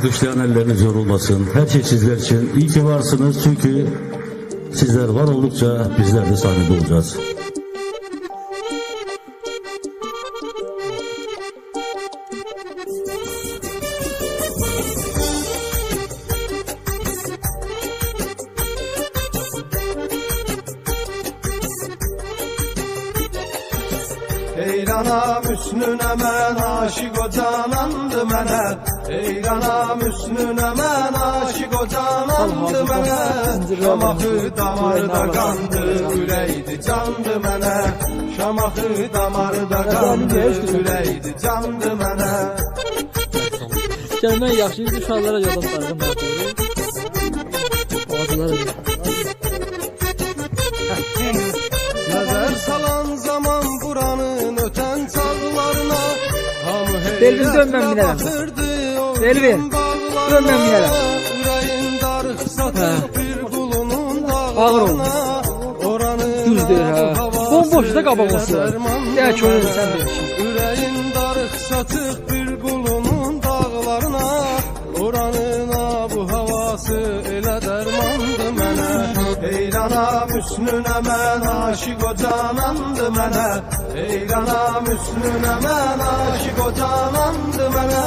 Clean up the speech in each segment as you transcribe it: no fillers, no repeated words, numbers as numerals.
alkışlayan elleriniz yorulmasın. Her şey sizler için. İyi ki varsınız çünkü sizler var oldukça bizler de sahnede olacağız. Eyrana Müslüne mən aşık o canandı mənə. Eyrana Müslüne mən aşık o canandı mənə. Şamaxı damarda qandı, ürəkdi candı mənə. Şamaxı damarda qandı, ürəkdi candı mənə. Gəlmən yaxşı idi, uşaqlara yoldan sarğın baxıyor. Ağzılara Nəzər salan zaman buranın ötən çağlarına Delvin dönməm minərəm. Delvin dönməm minərəm. Ürəyin darıxsatır bir qulunun Ağır oldu. Düzdür ha. Bomboş da qabaması. Gəl könül sən demişsin. Ürəyin darıxsatır bir qulunun dağlarına. Oranın bu havası elə dərmandı mənə. Eyrana Müslüne mən aşık o canandı mənə. Eyrana Müslüne mən aşık o canandı mənə.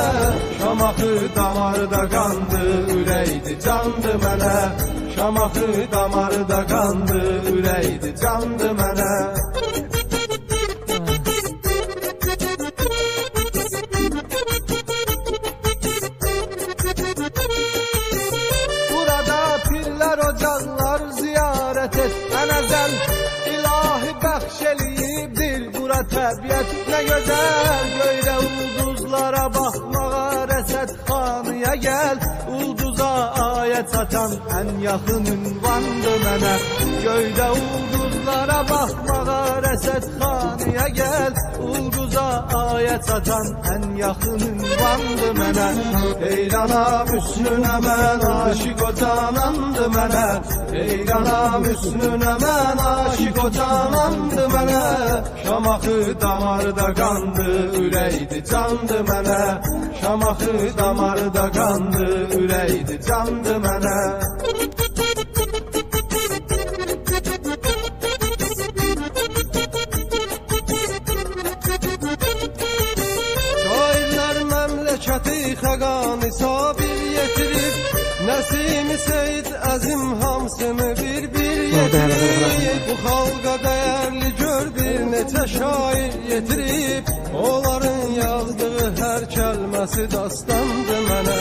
Şamaxı damarda qandı, ürəkdi candı mənə. Şamaxı damarda qandı, ürəkdi candı mənə. Ocaqlar ziyarət et, ən əzəl ilahi bəxş eləyibdir bura təbiət nə gözəl. Göydə ulduzlara baxmağa rəsədxanıya gəl. Ulduza ayət satan ən yaxın ünvandı mənə. Göydə ulduzlara baxmağa rəsədxanıya gəl. Ulduza ayət satan ən yaxın ünvandı mənə. Eyrana Müslüne mən aşık o canandı mənə. Eyrana Müslüne mən aşık o canandı mənə. Şamaxı damarda qandı, ürəkdi candı mənə. Şamaxı damarda qandı, ürəkdi candı mənə. Şairlər məmləkəti xəqani sabir yetirib. Nəsim-i Seyyid Əzim hamsını bir yetirib. Bu xalqa dəyərli gör bir neçə şair yetirib. Onların yazdığı hər kəlməsi dastandı mənə.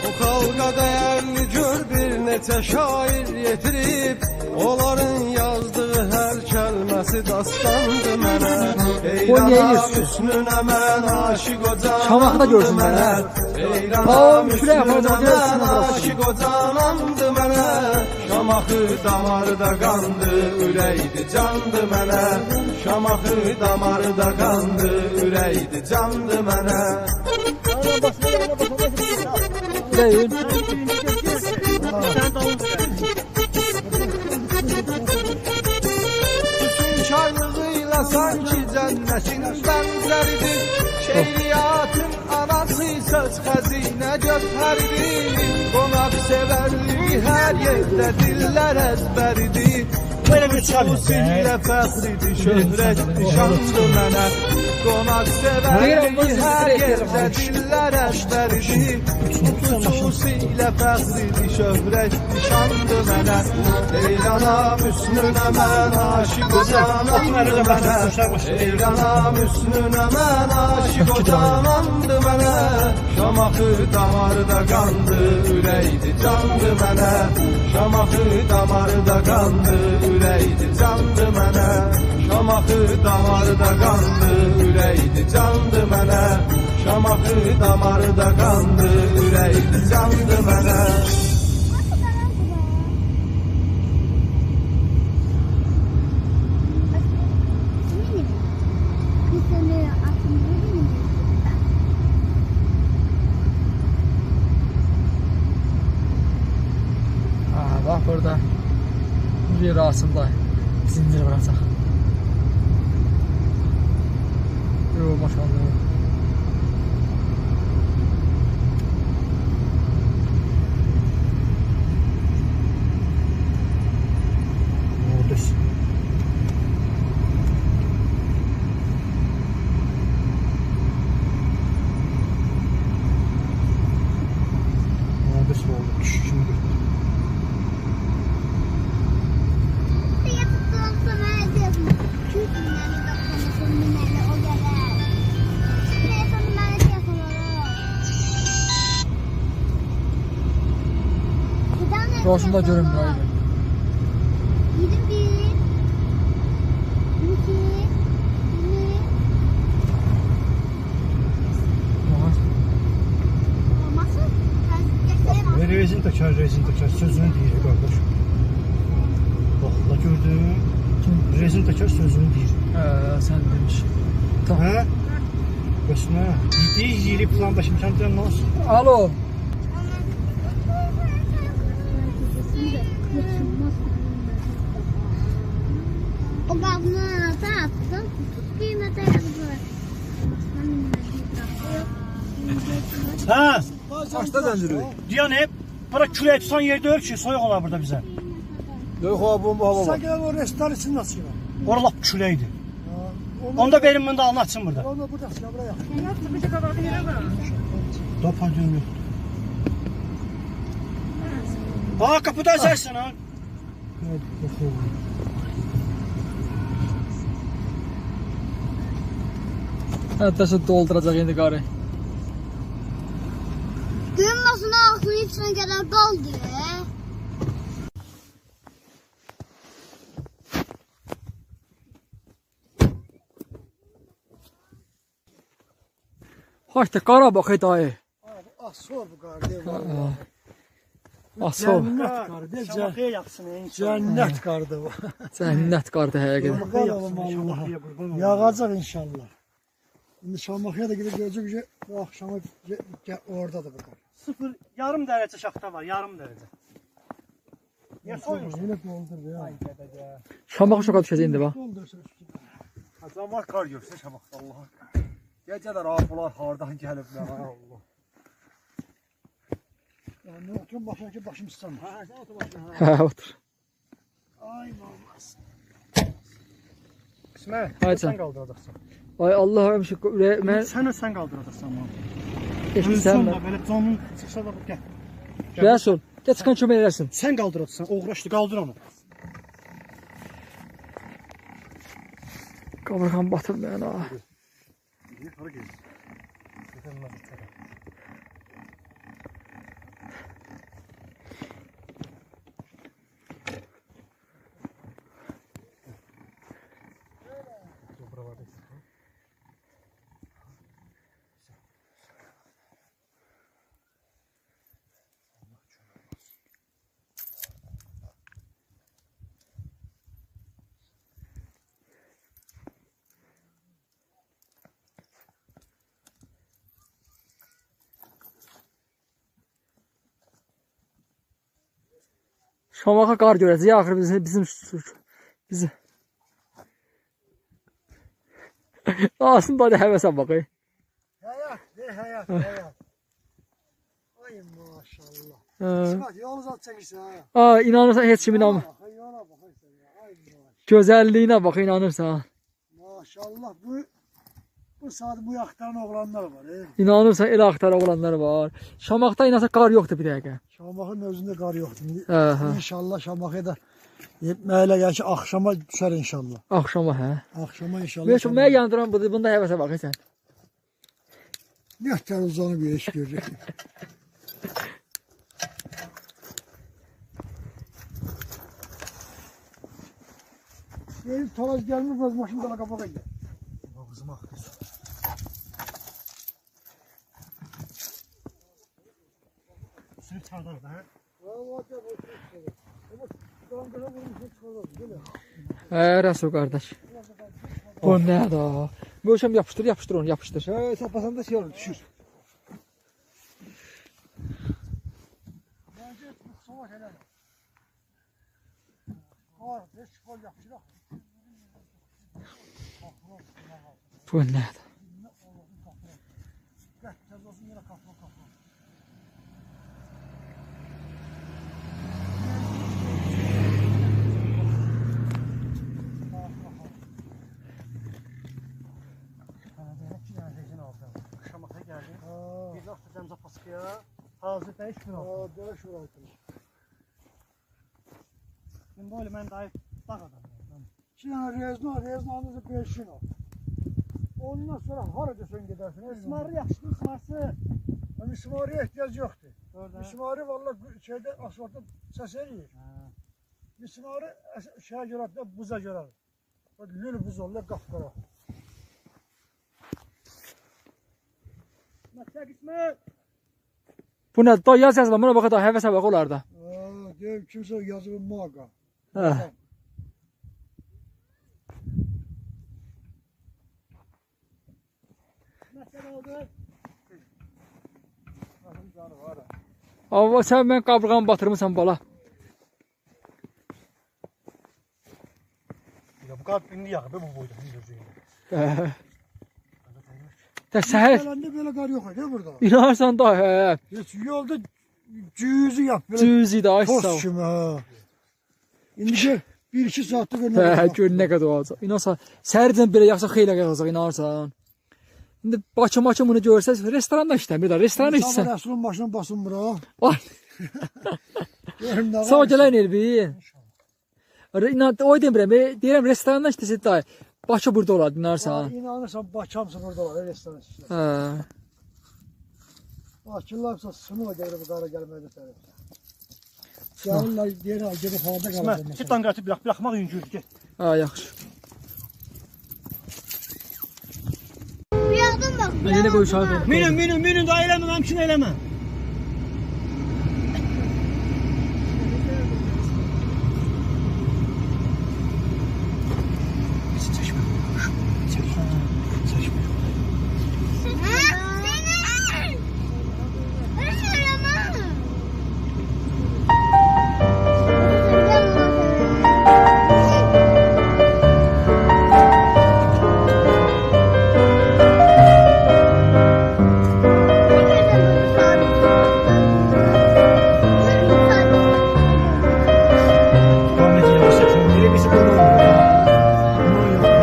Bu xalqa dəyərli gör bir neçə şair yetirib. Onların yazdığı hər kəlməsi dastandı mənə. Eyrana Müslüne mən aşık o canandı mənə. Eyrana Müslüne mən aşık o canandı mənə. Şamaxı damarda qandı, ürəkdi candı mənə. Şamaxı damarda qandı, ürəkdi candı mənə. Bütün şairlığıyla sanki cənnetin bənzəridir. Şeiriyatın anası söz xəzinə gövhəridir. Qonaq sevərliyi hər yerdə dillər əzbəridir. Xüsusilə fəxridir, şöhrətdir, şandı mənə. Qonaq sevərliyi hər yerdə dillər əzbəridir. Xüsusilə fəxridir, şöhrətdir, şandı mənə. Eyrana Müslüne mən aşık o canandı mənə. Eyrana Müslüne mən aşık o canandı mənə. Şamaxı damarda qandı, ürəkdi candı mənə. Şamaxı damarda qandı, ürəkdi candı mənə. Şamaxı damarda qandı, ürəkdi candı mənə. Şamaxı damarda qandı, ürəkdi candı mənə. Bak burada bir Rasim'da zincir vuracaq. Yo maşallah. Şurasını da görünmür ayı. 21 22 olmasın? Göstereyim Rezin takar sözünü deyir qardaş. Bax, la gördün? Rezin takar sözünü deyir. Sen demiş. Hə? Bəs nə? Yeri plan başım kənddən nə olsun? Alo. O qabını attım. Qiymətə yazdı. Hə? Kaçta zənciri? Diyan hep bura külək tutan yerdə öl ki, soyuq olar burada bizə. Yok abi bomba hava Sen var. gel o restoran için nasıl ya? Ora lap küləkdir. Onda verin bunu da alın açsın burada. Onu burada sıra buraya. Dapa dönüyor. Aa kapıda açarsın ha. Hatta dolduracak indi qarı. Görünməsin ağzını içine qədər qaldı. Haçta qara bax dayı. Ah sor bu kardeşim. Asıl. Cennet kardeş. Şamaxıya yaxsın en. Cennet kardeş. Cənnət qardı həqiqətən. Kurban olum Allah'a. Yağacak inşallah. Şimdi Şamaxı'ya da gidip görecek ki bu akşama oradadır bu kardeş. Sıfır, yarım dərəcə şaxta var, yarım dərəcə. Niyə soyursun? Öyle doldur ya. Şamaxı şoka düşəcək indi bax. Doldursun. Zaman kar görsün Şamaxıda Allah. Gecələr abilar hardan gəliblər ay Allah. Yani oturun başına ki başım ıslanır. Hə, otur. Ay mamaz. İsmət, Ay sən can. qaldıracaqsan. Ay Allah həmişə mən Sən qaldıracaqsan bunu. eşitsən da mən. belə canın çıxsa da gəl. Rəsul, gəl çıxan kömək eləsin. Sən qaldıracaqsan, uğraşdı, qaldır onu. Qaburğam batır mən ha. Hara gedir? Şamaxı qar görəcək axır bizim. Aslında da həvəsə bax. Hayat, hayat, hayat. Ay maşallah. Hə. İsmet yalnız at çekirsin ha. Aa, inanırsan heç kim inanmır. Ay yola bak ay sen ya. Ay maşallah. Gözəlliyinə bax, inanırsan. Maşallah bu saat bu yaktan oğlanlar var. İnanırsan elə axtar oğlanlar var. Şamaxda inansa qar yoxdur bir dəqiqə. Şamaxın özünde kar yoktu. Hə. İnşallah Şamaxı'ya da yetmeyle gerçi akşama düşer inşallah. Axşama hə. Akşama inşallah. Mən şu mənə yandıran budur. Bunda həvəsə bax sən. Ne televizyonu bir iş görecek. Benim talaz gelmiş az başım dala kapağa gider. Ağzıma axdı. Sürüb çıxardar da, hə? Hə, Rəsul qardaş. Bu nədir ha? Möhkəm yapışdır onu, yapışdır. Şöyle sapasan da şey olur düşür. Bence bu soğuk helal. Var, beş kol yapışır. Bu nədir? Gel, cezasını yine kapma. Şamaxıya gəldin. Bir vaxt Cəmza Paskıya hazır da heç gün oldu. Böyle şuraya oturur. Şimdi böyle mən dayı dağ adamıyım. Şimdi reznanızı beşin al. Ondan sonra hara desen gidersin. İsmarı yaxşıdır, İsmarsı. Mismariye ihtiyaç yoktu. Mismarı valla şeyde asfaltta ses eriyor. Mismarı şeye göre de buza göre. Lülü buz oluyor kapkara. Bu nə? Da yaz yazılan buna baxa da həvəsə bax olar da. Dev kimse yazılı muhakkak. Hə. Amma sən mən qabırğamı batırmısan bala. Ya bu kadar indi yakı be bu boyda. Tə səhər Gelende böyle kar yok ya burada. inanırsan da hə. Hiç yolda cüzü yap. Böyle Cüzi də aşağı. toz kimi ha. İndi 1-2 saatlik önüne. Hə, gör nə qədər olacaq. İnanırsan səhərdən belə yaxşı xeyli qalacaq inanırsan. İndi Bakı bunu görsəz restoranda işləmir də. Restoranda Sabah işləsən. Resul'un başına basın bura. Ay, Görün ne sağ var. gələn elbi. İnan o demirəm, deyirəm restoranda işləsə də Bakı burada olar inanırsan. İnanırsan Bakımsa burada var restoran. Hə. Bakırlarsa sınır devre bu kara gelmedi tabii. Gelirler diğer gelip havada İsmet, kalır. git tankatı bırakmak yüngül git. Ha, yaxşı. Uyandım bak. Mən yenə qoyuşardım. Minin da eleme, mümkün eleme.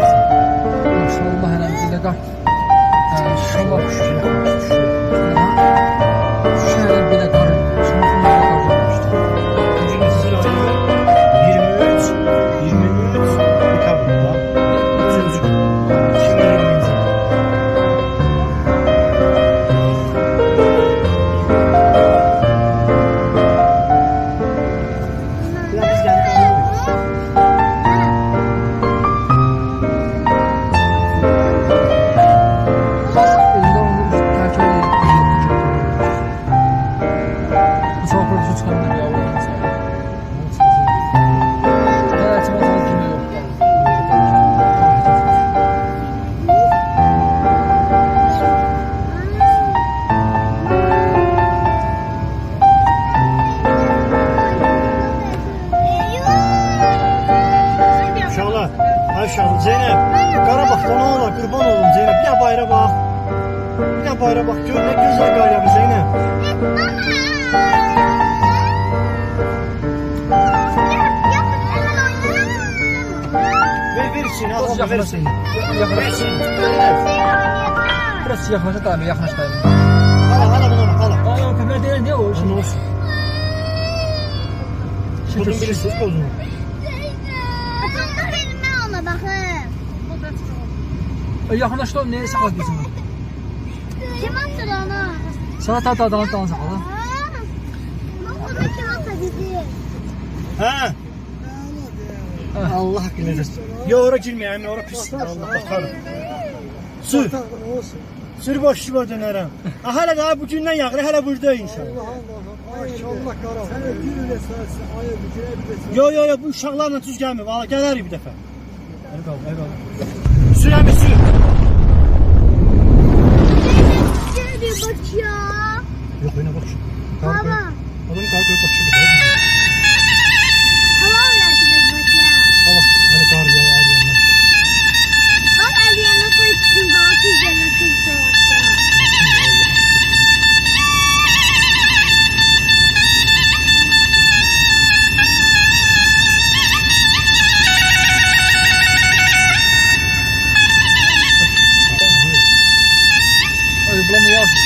Maşallah hələ bizdə qar. İnşallah şəhərə belə qar. Şimdi qar gəlmişdi. 23 bir kabul var. 2020. Biraz geldi. Elində onu tərk edib. Bu çox bir güc xəndər ya Allah'ın sağlığı. Həyatımda tanı kimi yoxdur. Uşaqlar, ay uşaqlar, Zeynep, Qarabağda nə olar, qurban olum Zeynep, bir də bayra bax. Bir də bayra bax, gör nə gözəl qar yağır Zeynep. Ver içini, al, ver içini. Ver içini, Zeynep. Biraz yaxlaşa daimi, yaxlaş daimi. Hala buna bax, hala. Ay, o kömür deyil, ne o? Nə olsun? Budun bilirsiniz pozunu. Atamda elime ona bakın. Yaxlaş da ne saxla gözünü. Kim attı onu? Sana tatadan saxla. Baba kim attı bizi? Hə? Allah haqqı necəsin. Ya ora girməyəm, ora pisdir, Allah baxarım. Sür, Olsun. sür boş şiva dönərəm. Hələ daha bu gündən yağır, hələ burada inşallah. Allah kara. Sen öpürün esası. Ayı bitirebilirsin. Yo, bu uşaqlarla düz gəlmir, valla gələrik bir dəfə. Sür əmi, sür. Gel bir bak ya. Yox, oyna bax şu. Baba. Adamın qarı qoyub bax şu bir də. Hava öğretiniz bak ya. Baba, hələ qarı yağır, hər yerdən. Bak Aliye'nin su içsin daha güzel kız soğukta. Ay, bula ne yazmış?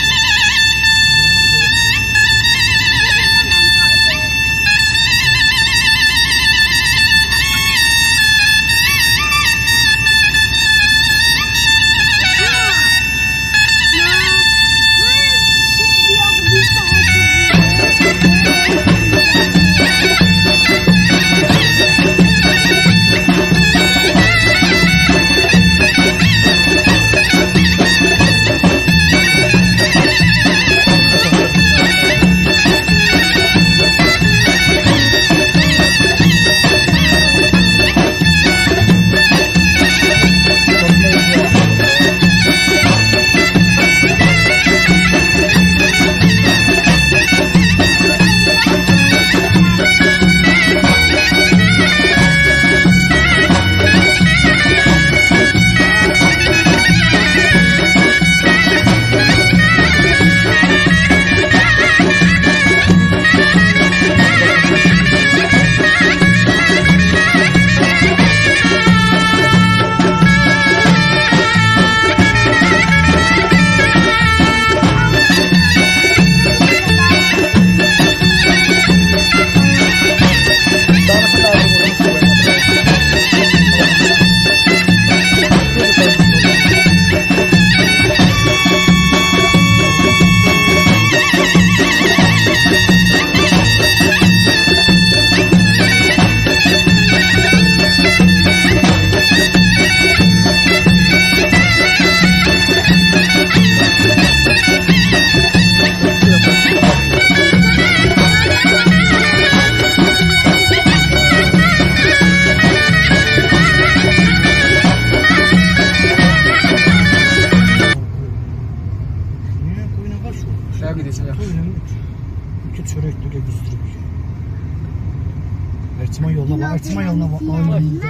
Erçiman yoluna bax, Erçiman yoluna bax.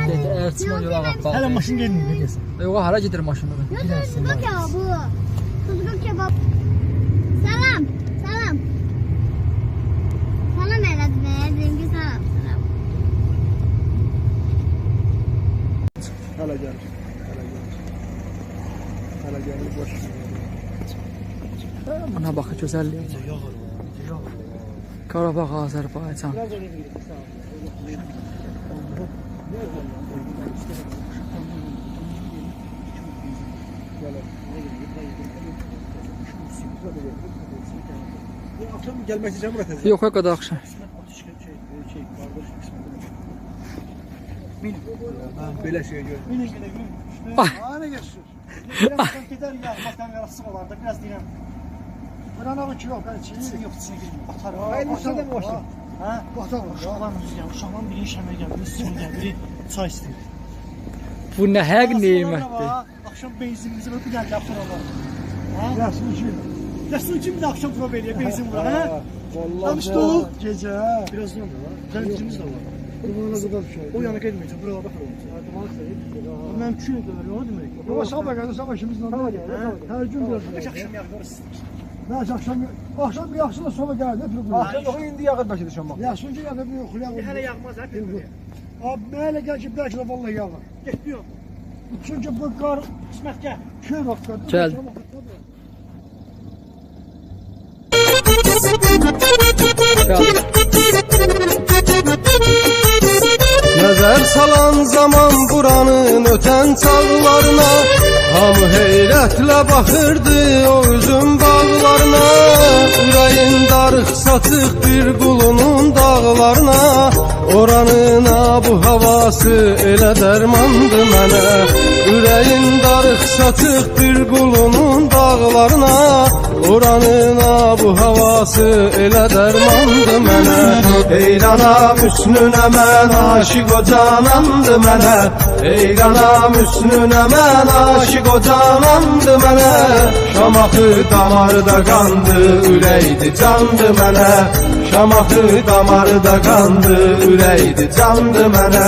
Dedi, Erçiman yola bax. Hələ maşın gelmir, ne desin? Yox, hara gedir maşınları? Tuzlu kebabı. Tuzlu kebap. Salam. Salam. Salam elədim. Zengi salam. Salam. Hələ gəlir. Hələ gəlir boş. Buna baxın gözəlliyə. Qarabağ, Azərbaycan. Akşam gəlmək istəyirəm bura tezə. Yox, o qədər axşam. Belə şey gör. Ay. Ana geçsin. Biraz gider ya, bakan yarası olar da biraz dinəm. Buranın ki yok, ben çiğ. Yok, içine girmir. Batar. Hayır, Mustafa mı başladı? Ha? Batar var. Uşaqlar müzik gəlir, uşaqlar biri şəmə gəlir, biri su gəlir, biri çay istəyir. Bu nə həq nemətdir. Akşam benzinimizi bir gəldi yaptıralar. Ha? Yasin ki. Yasin kim bir de akşam prova ediyor, benzin vura, ha? Vallahi. Tanıştık. Gece. Biraz da var. Gəncimiz də var. Durmana kadar şey. O yana gelmeyecek, buralarda kalacak. Dumanı sayıp. Mənim küçüğünü kadar yolu demek. Ama sabah geldi, sabah işimizin Sabah anında. geldi, Her gün biraz. Kaç akşam yakıyoruz? Ne akşam bir yaksın sonra geldi. Akşam yox indi yağır bəlkə də şamma. Yaksın ki yakın bir okulayan. Hələ yağmaz ha, bilmir. Abi böyle gel ki belki de vallahi yağar. Getmiyor. Çünkü bu kar İsmet gel. köy vakti. Gel. Nəzər salan zaman buranın ötən çağlarına, hamı heyrətlə baxırdı o üzüm bağlarına. Ürəyin darıq satıq bir qulunun dağlarına, oranın bu havası elə dərmandı mənə. Ürəyin darıq satıq bir qulunun dağlarına, oranın bu havası elə dərmandı mənə. Eyrana müsnünə mən aşiq o canandı mənə. Eyrana müsnünə mən aşiq o canandı mənə. Şamaxı damarda qandı, ürəkdi candı mənə. Şamaxı damarda qandı, ürəkdi candı mənə.